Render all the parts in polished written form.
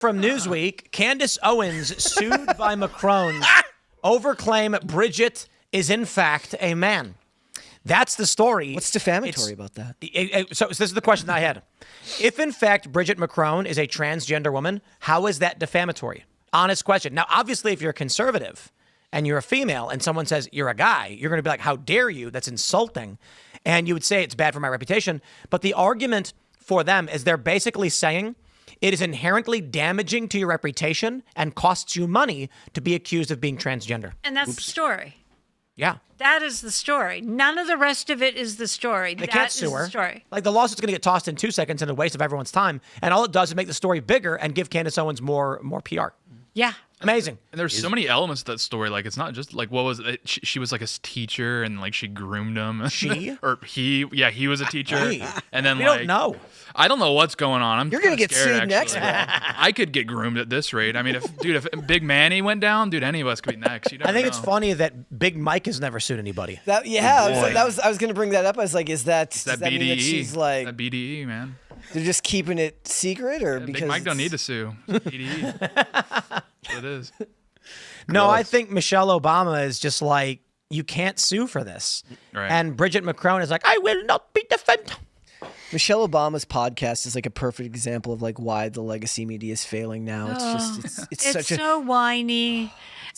From Newsweek, Candace Owens sued by Macron over claim Bridget is in fact a man. That's the story. What's defamatory about that? So this is the question I had. If in fact Bridget Macron is a transgender woman, how is that defamatory? Honest question. Now, obviously, if you're a conservative and you're a female and someone says you're a guy, you're going to be like, how dare you? That's insulting. And you would say it's bad for my reputation. But the argument for them is they're basically saying it is inherently damaging to your reputation and costs you money to be accused of being transgender. And that's the story. Yeah. That is the story. None of the rest of it is the story. They That can't is sue her. the story. Like, the lawsuit's going to get tossed in 2 seconds and a waste of everyone's time. And all it does is make the story bigger and give Candace Owens more PR. Yeah. Amazing. And there's so many elements to that story. Like, it's not just like, what was it? She was like a teacher and like she groomed him. She? Or he. Yeah, he was a teacher. Hey. And then We like, don't know. I don't know what's going on. You're going to get scared, sued next, actually. bro. I could get groomed at this rate. I mean, if Big Manny went down, dude, any of us could be next. You I never think know. it's funny that Big Mike has never sued anybody. I was going to bring that up. I was like, does that That mean BDE. that she's like, that BDE, man. they're just keeping it secret, or because Big Mike don't need to sue. BDE. That's what it is. No, I think Michelle Obama is just like, you can't sue for this. Right. And Bridget Macron is like, I will not be defended. Michelle Obama's podcast is like a perfect example of like why the legacy media is failing now. It's It's such a so whiny.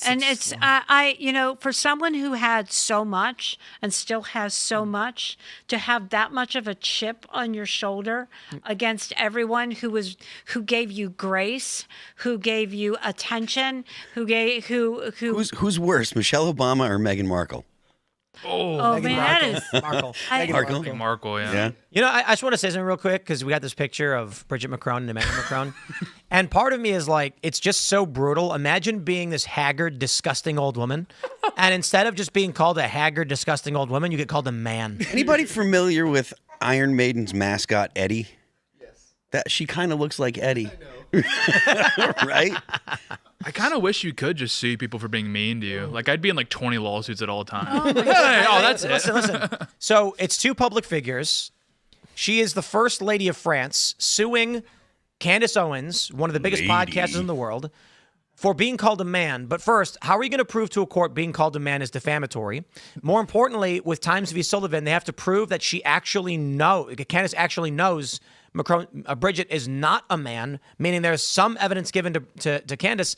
And it's, for someone who had so much and still has so much, to have that much of a chip on your shoulder against everyone who gave you grace, who gave you attention, Who's worse, Michelle Obama or Meghan Markle? Oh man, that is Markle. Markle? Markle, yeah. Yeah. You know, I just want to say something real quick because we got this picture of Bridget Macron and Emmanuel Macron. And part of me is like, it's just so brutal. Imagine being this haggard, disgusting old woman. And instead of just being called a haggard, disgusting old woman, you get called a man. Anybody familiar with Iron Maiden's mascot, Eddie? Yes. That she kind of looks like Eddie. Right? I kind of wish you could just sue people for being mean to you. Like, I'd be in like 20 lawsuits at all times. Oh, that's it. Listen. So it's two public figures. She is the first lady of France suing Candace Owens, one of the biggest podcasters in the world, for being called a man. But first, how are you going to prove to a court being called a man is defamatory? More importantly, with Times v. Sullivan, they have to prove that Candace actually knows Bridget is not a man, meaning there's some evidence given to Candace.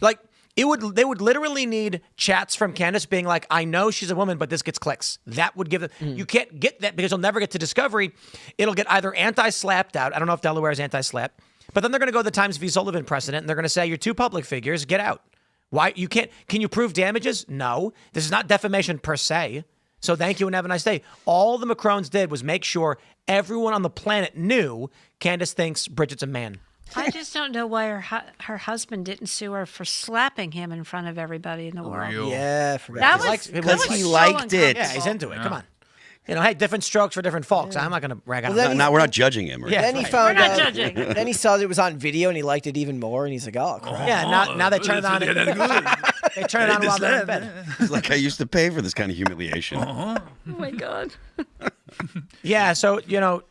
Like, they would literally need chats from Candace being like, I know she's a woman, but this gets clicks. That would give them. You can't get that because you'll never get to discovery. It'll get either anti-slapped out. I don't know if Delaware is anti-slap, but then they're going to go to the Times v. Sullivan precedent and they're going to say, you're two public figures, get out. Why? You can't. Can you prove damages? No. This is not defamation per se. So thank you and have a nice day. All the Macrons did was make sure everyone on the planet knew Candace thinks Bridget's a man. I just don't know why her husband didn't sue her for slapping him in front of everybody in the world. Real. yeah, I forgot. That was Because that was he so liked it. Yeah, he's into it. Come on. You know, hey, different strokes for different folks. I'm not going to rag on him. We're not judging him. Yeah. Then he Right. found We're not out. judging. Then he saw that it was on video and he liked it even more. And he's like, "Oh crap!" Yeah, now they turn it on. They turn it on while they're in bed. It's like I used to pay for this kind of humiliation. Oh my God. Yeah, so, you know,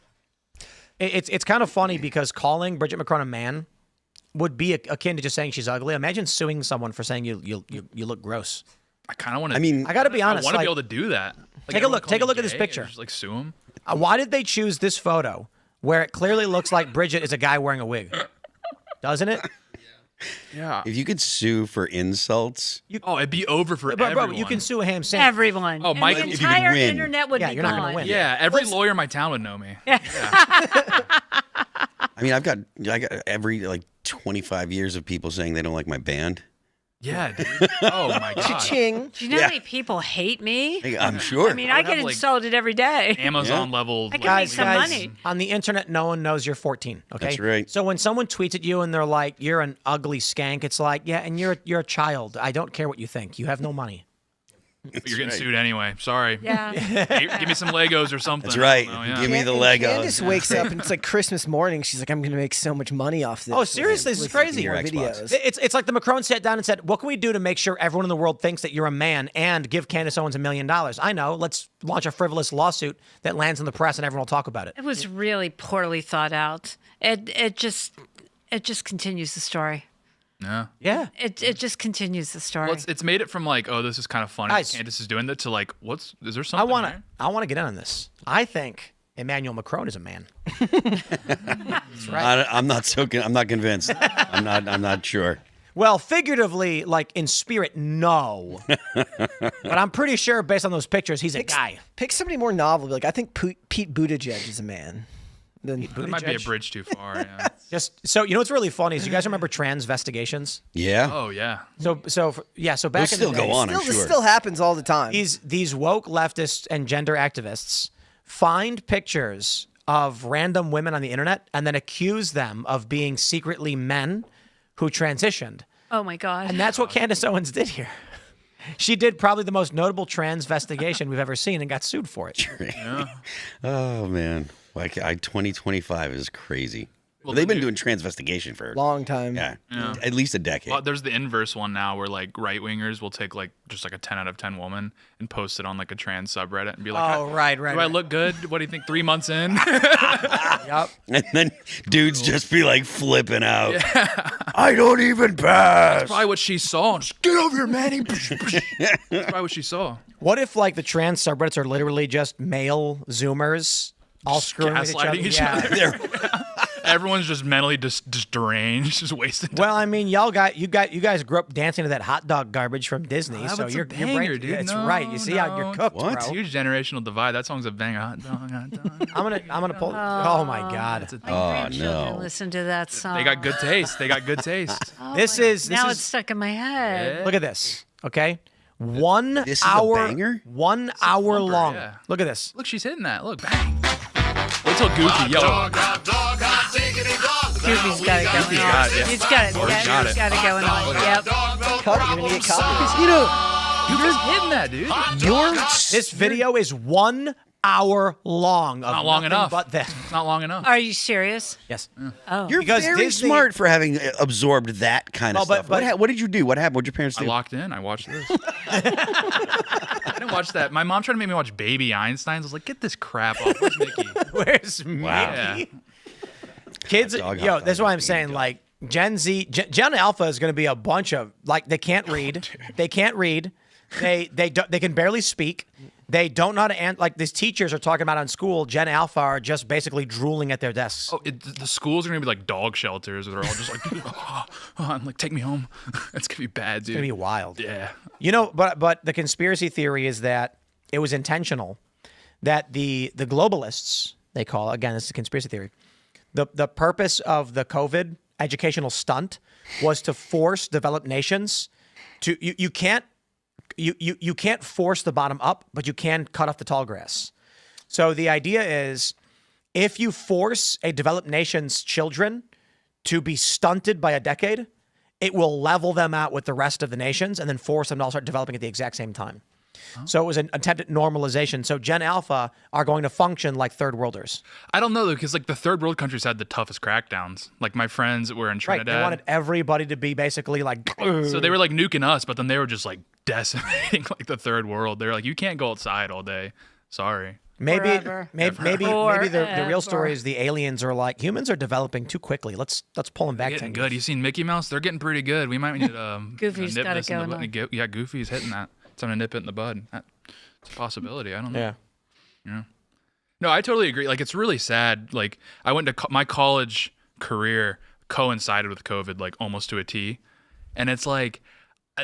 it's kind of funny because calling Bridget Macron a man would be akin to just saying she's ugly. Imagine suing someone for saying you look gross. I kind of want to. I mean, I got to be honest. I want to like, be able to do that. Like, Take a look. Take a look at this picture. Just like sue him. Why did they choose this photo where it clearly looks like Bridget is a guy wearing a wig? Doesn't it? Yeah. if you could sue for insults, It'd be over for Bro, everyone. you can sue a ham sandwich. Everyone. Oh, And Mike, the if you could entire win. internet would Yeah, be you're not gone. gonna win. Yeah, every lawyer in my town would know me. I mean, I got every like 25 years of people saying they don't like my band. Yeah, dude. Oh my god. Ching. Do you know how many people hate me? I'm sure. I mean, I get have, like, insulted every day. Amazon level. I can make some Guys, money. on the internet, no one knows you're 14. Okay, That's right. So when someone tweets at you and they're like, "You're an ugly skank," it's like, yeah, and you're a child. I don't care what you think. You have no money. You're getting sued anyway. Sorry. Yeah. Hey, give me some Legos or something. That's right. I don't know, yeah. Give me the And Legos. Candace wakes up and it's like Christmas morning. She's like, "I'm going to make so much money off this." Oh, seriously, this is crazy. Your More Xbox. videos. It's like the Macron sat down and said, "What can we do to make sure everyone in the world thinks that you're a man and give Candace Owens $1 million?" I know. Let's launch a frivolous lawsuit that lands in the press and everyone will talk about it. It was really poorly thought out. It it just continues the story. Yeah. Yeah. It just continues the story. Well, it's made it from like, oh, this is kind of funny. Guys. Candace is doing that to like, is there I something? want here? to get in on this. I think Emmanuel Macron is a man. That's right. I'm not I'm not convinced. I'm not sure. Well, figuratively, like in spirit, no. But I'm pretty sure based on those pictures, he's a guy. Pick somebody more novel. Like I think Pete Buttigieg is a man. Then That might be a bridge too far. Yeah. Just so you know what's really funny is you guys remember transvestigations? Yeah. Oh yeah. So back Those in the still day, go on, I'm this sure. still happens all the time. these woke leftists and gender activists find pictures of random women on the internet and then accuse them of being secretly men who transitioned. Oh my God. And that's what Candace Owens did here. She did probably the most notable transvestigation we've ever seen and got sued for it. Oh man, like 2025 is crazy. Well, They've the been new- doing transvestigation for Long time. at least a decade. Well, there's the inverse one now where like right wingers will take like just like a 10 out of 10 woman and post it on like a trans subreddit and be like, Oh, right. do I look good? What do you think? 3 months in? Yep. And then dudes just be like flipping out. I don't even pass. Probably what she saw. Just get over here, Manny. That's probably what she saw. What if like the trans subreddits are literally just male Zoomers all screwing with gaslighting each other? each other. Everyone's just mentally just deranged, just wasting time. Well, I mean, you guys grew up dancing to that hot dog garbage from Disney, That so was a your banger, brain, dude. it's No, right. You see how you're no. cooked, What? bro. Huge generational divide. That song's a banger. Hot dog, hot dog. I'm gonna pull. Oh my God. My Oh grandchildren no. listen to that song. They got good taste. They got good taste. This now is it's stuck in my head. look at this. Okay, 1 This is a hour, banger? 1 hour thumper, long. yeah. Look at this. Look, she's hitting that. Look, bang. Wait till Goofy, yo. Goofy's got it going on. got it, yeah. He's got it. got it. He's got it going on. Yep. Cut, you're gonna get caught. You know, You're hitting that, dude. This video is 1 hour long. Of Not long nothing enough. But this. It's not long enough. Are you serious? Yes. you're Because very Disney- smart for having absorbed that kind of Well, stuff. but- What did you do? What happened? What'd your parents I do? locked in. I watched this. I didn't watch that. My mom tried to make me watch Baby Einsteins. I was like, get this crap off. Where's Mickey? Where's Mickey? Yeah. Kids, Hot dog, yo, hot dog, that's why I'm baby saying, dog. like, Gen Z, Gen Alpha is going to be a bunch of, like, they can't read. They can't read. They can barely speak. They don't know how to, like, these teachers are talking about on school, Gen Alpha are just basically drooling at their desks. Oh, the schools are gonna be like dog shelters, where they're all just like, I'm like, take me home. That's gonna be bad, dude. It's going to be wild. Yeah. You know, but the conspiracy theory is that it was intentional, that the globalists, they call, again, this is a conspiracy theory, the purpose of the COVID educational stunt was to force developed nations to, you can't force the bottom up, but you can cut off the tall grass. So the idea is if you force a developed nation's children to be stunted by a decade, it will level them out with the rest of the nations and then force them to all start developing at the exact same time. So it was an attempt at normalization. So Gen Alpha are going to function like third worlders. I don't know though, because like the third world countries had the toughest crackdowns. Like my friends that were in Right. Trinidad. They wanted everybody to be basically like. So they were like nuking us, but then they were just like decimating like the third world. They're like, you can't go outside all day. Sorry. Maybe Forever. maybe Forever. the real story is the aliens are like, humans are developing too quickly. Let's pull them back. Getting 10 good. years. You seen Mickey Mouse? They're getting pretty good. We might need Goofy's nip got it this in the going bud. Yeah, Goofy's hitting that. Time to nip it in the bud. It's a possibility. I don't know. Yeah. No, I totally agree. Like, it's really sad. Like, I went to my college career coincided with COVID, like almost to a T. And it's like,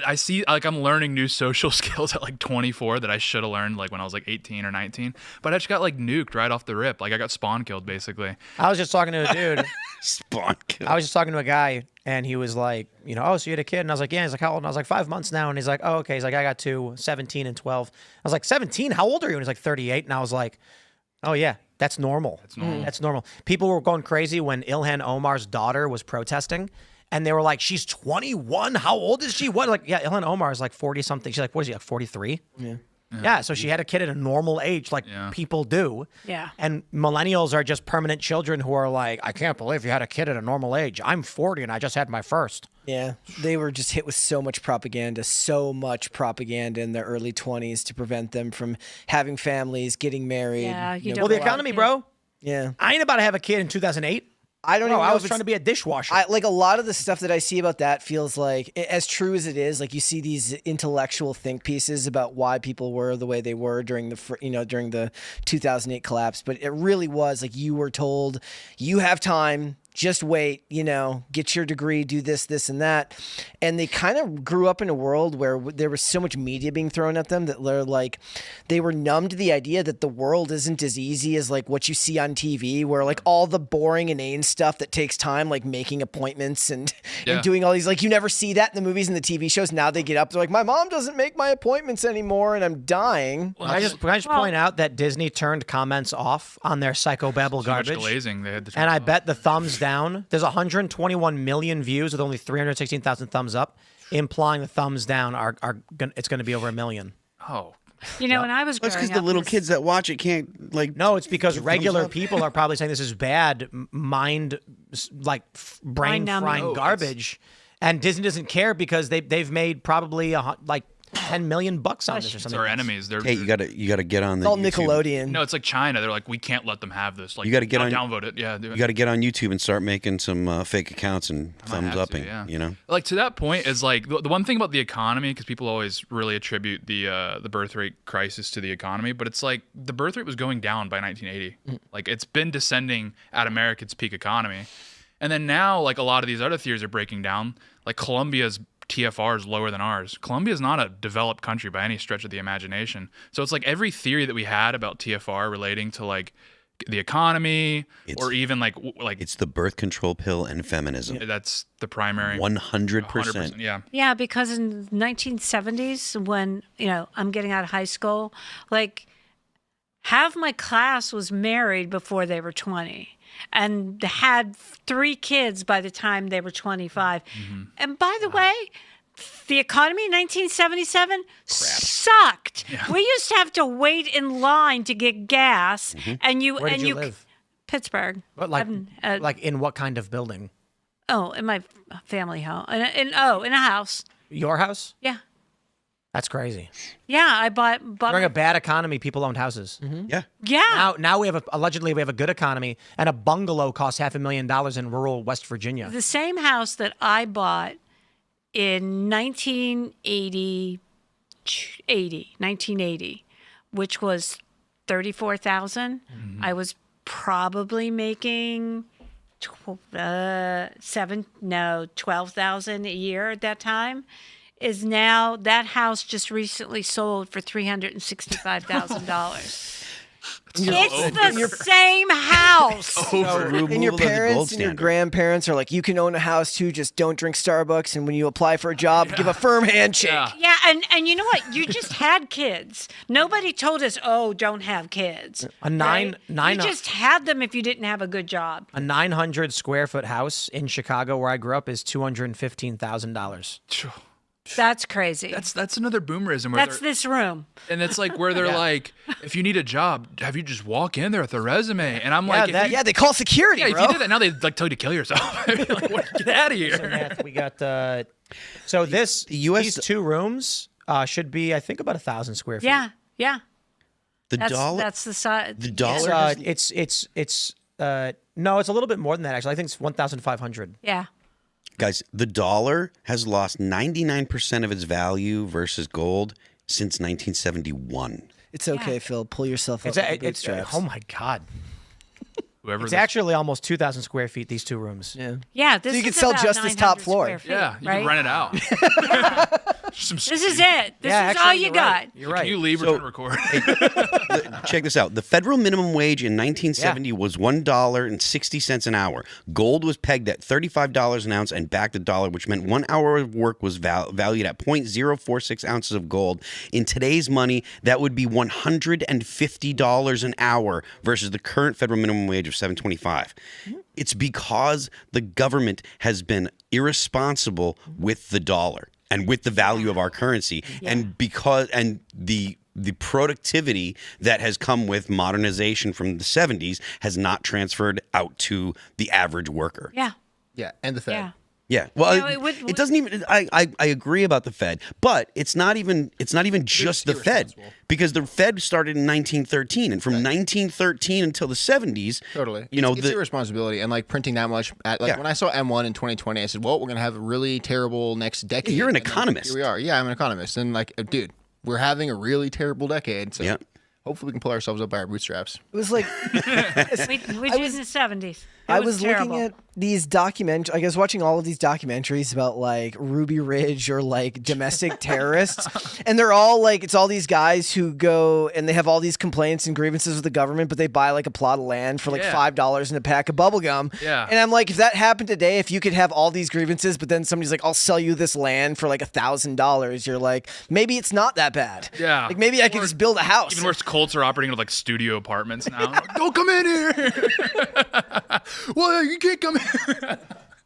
I see, like, I'm learning new social skills at like 24 that I should have learned like when I was like 18 or 19. But I just got like nuked right off the rip. Like, I got spawn killed basically. I was just talking to a dude. Spawn kill. I was just talking to a guy, and he was like, you know, oh, so you had a kid? And I was like, yeah. He's like, how old? And I was like, 5 months now. And he's like, oh, okay. He's like, I got 2, 17 and 12. I was like, 17? How old are you? And he's like, 38. And I was like, oh, yeah, that's normal. That's normal. That's normal. People were going crazy when Ilhan Omar's daughter was protesting. And they were like, she's 21. How old is she? What? Like, yeah, Ilhan Omar is like 40 something. She's like, what is she, like 43? Yeah. So she had a kid at a normal age, like people do. Yeah. And millennials are just permanent children who are like, I can't believe you had a kid at a normal age. I'm 40 and I just had my first. Yeah, they were just hit with so much propaganda in their early 20s to prevent them from having families, getting married. Yeah, you know, don't Well, the know. economy, bro. Yeah. I ain't about to have a kid in 2008. I don't No, even know I was if trying to be a dishwasher. like a lot of the stuff that I see about that feels like, as true as it is, like you see these intellectual think pieces about why people were the way they were during during the 2008 collapse. But it really was like you were told, you have time, just wait, get your degree, do this, this, and that. And they kind of grew up in a world where there was so much media being thrown at them that they're like, they were numb to the idea that the world isn't as easy as like what you see on TV, where like all the boring, inane stuff that takes time, like making appointments and doing all these, like you never see that in the movies and the TV shows. Now they get up, they're like, my mom doesn't make my appointments anymore and I'm dying. Can I just point out that Disney turned comments off on their psychobabble garbage? Much glazing. They had to turn And it I off. bet the thumbs down. There's 121 million views with only 316,000 thumbs up, implying the thumbs down it's going to be over 1 million. Oh. When I was growing That's because up, the little this- kids that watch it can't like. No, it's because thumbs regular up. people are probably saying this is bad, brain Mind-numbing. frying garbage, and Disney doesn't care because they've made probably like $10 million bucks on this or It's something. our enemies. They're Hey, you gotta get on the. It's all YouTube. Nickelodeon. No, it's like China. They're like, we can't let them have this. Like, You gotta get on- downvote it. Yeah, do it. You got to get on YouTube and start making some fake accounts and thumbs have to, upping. yeah. Like to that point is like the one thing about the economy, because people always really attribute the birth rate crisis to the economy, but it's like the birth rate was going down by 1980. Like it's been descending at America's peak economy, and then now like a lot of these other theories are breaking down. Like Colombia's TFR is lower than ours. Colombia is not a developed country by any stretch of the imagination. So it's like every theory that we had about TFR relating to like the economy or even like It's the birth control pill and feminism. that's the primary 100%. Yeah. Yeah, because in 1970s, when I'm getting out of high school, like half my class was married before they were 20 and had 3 kids by the time they were 25. And by the way, the economy in 1977 sucked. We used to have to wait in line to get gas, and you Where did you live? Pittsburgh. But like in what kind of building? In my family home. In a house. Your house? Yeah. That's crazy. Yeah, I bought During a bad economy, people owned houses. Yeah. yeah. Now we have allegedly we have a good economy, and a bungalow costs $500,000 in rural West Virginia. The same house that I bought in 1980, which was $34,000. I was probably making $12,000 a year at that time. Is now that house just recently sold for $365,000. It's the same house. And your parents and your grandparents are like, you can own a house too, just don't drink Starbucks. And when you apply for a job, give a firm handshake. Yeah, and you know what? You just had kids. Nobody told us, don't have kids. You You just had them if you didn't have a good job. A 900 square foot house in Chicago, where I grew up, is $215,000. That's crazy. That's another boomerism. Where That's this room. and it's like where they're like, if you need a job, have you just walk in there with a resume? And I'm like, if you, They call security, if bro. you did that now, they like tell you to kill yourself. I'd be like, get out of here. We got so these 2 rooms should be, I think, about 1,000 square feet. Yeah. The That's dollar. that's the size. The dollar. No, it's a little bit more than that actually. I think it's 1,500. Yeah. Guys, the dollar has lost 99% of its value versus gold since 1971. It's okay, Phil. Pull yourself up. It's oh my god. Whoever It's this- actually almost 2,000 square feet. These 2 rooms. Yeah. This So you is could sell about just this top 900 floor. square feet, yeah, you right? can rent it out. This is it. This Yeah, is actually, all you you're got. right. You're right. Can you leave? So- Return record. Check this out. The federal minimum wage in 1970 was $1.60 an hour. Gold was pegged at $35 an ounce and backed a dollar, which meant 1 hour of work was valued at 0.046 ounces of gold. In today's money, that would be $150 an hour versus the current federal minimum wage of $7.25. It's because the government has been irresponsible with the dollar and with the value of our currency, and the productivity that has come with modernization from the 70s has not transferred out to the average worker. Yeah. Yeah, and the Fed. Yeah. Yeah, well, You know, it doesn't even. I agree about the Fed, but it's not even just the Fed, because the Fed started in 1913, and from 1913 until the 70s, Totally. you know, it's your responsibility, and like printing that much. When I saw M1 in 2020, I said, "Well, we're gonna have a really terrible next decade." You're an And then economist. Here we are. Yeah, I'm an economist, and like, dude, we're having a really terrible decade. So hopefully, we can pull ourselves up by our bootstraps. It was like We did in the 70s. I was terrible. looking at these documentaries. I was watching all of these documentaries about like Ruby Ridge or like domestic terrorists, and they're all like, it's all these guys who go and they have all these complaints and grievances with the government, but they buy like a plot of land for like $5 and a pack of bubble gum. Yeah. And I'm like, if that happened today, if you could have all these grievances, but then somebody's like, I'll sell you this land for like $1,000, you're like, maybe it's not that bad. Yeah. Like maybe I could just build a house. Even worse, Colts are operating with like studio apartments now. Don't come in here. Well, you can't come in.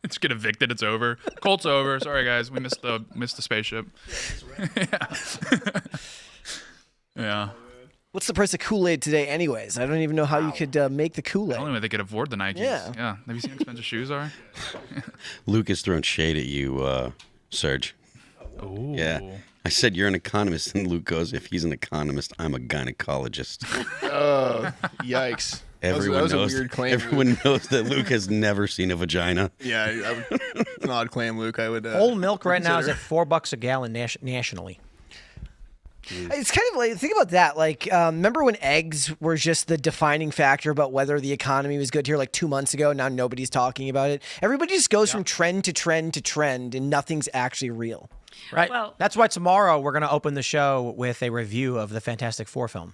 Just get evicted. It's over. Colt's over. Sorry, guys. We missed the spaceship. Yeah. What's the price of Kool-Aid today anyways? I don't even know how you could make the Kool-Aid. I don't even think they could afford the Nikes. Yeah. Have you seen how expensive shoes are? Luke is throwing shade at you, Serge. Oh. Yeah. I said you're an economist, and Luke goes, "If he's an economist, I'm a gynecologist." Yikes! Everyone that was knows. a weird claim. Everyone knows that Luke has never seen a vagina. Yeah, an odd claim, Luke. I would. Whole milk right now is at $4 a gallon nationally. It's kind of like, think about that. Like, remember when eggs were just the defining factor about whether the economy was good here like 2 months ago? Now nobody's talking about it. Everybody just goes from trend to trend to trend, and nothing's actually real. Right. Well- That's why tomorrow we're going to open the show with a review of the Fantastic Four film.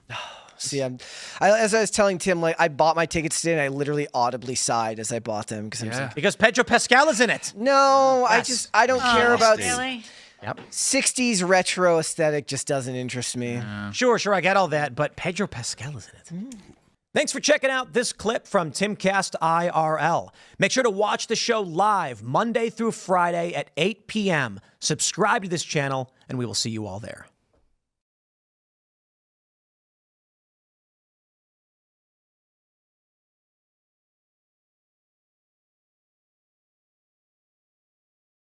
See, as I was telling Tim, like I bought my tickets today, and I literally audibly sighed as I bought them because I'm like, Because Pedro Pascal is in it. no, I don't care about Really? Yep. 60s retro aesthetic. Just doesn't interest me. Sure, I get all that, but Pedro Pascal is in it. Thanks for checking out this clip from Timcast IRL. Make sure to watch the show live Monday through Friday at 8 p.m. Subscribe to this channel, and we will see you all there.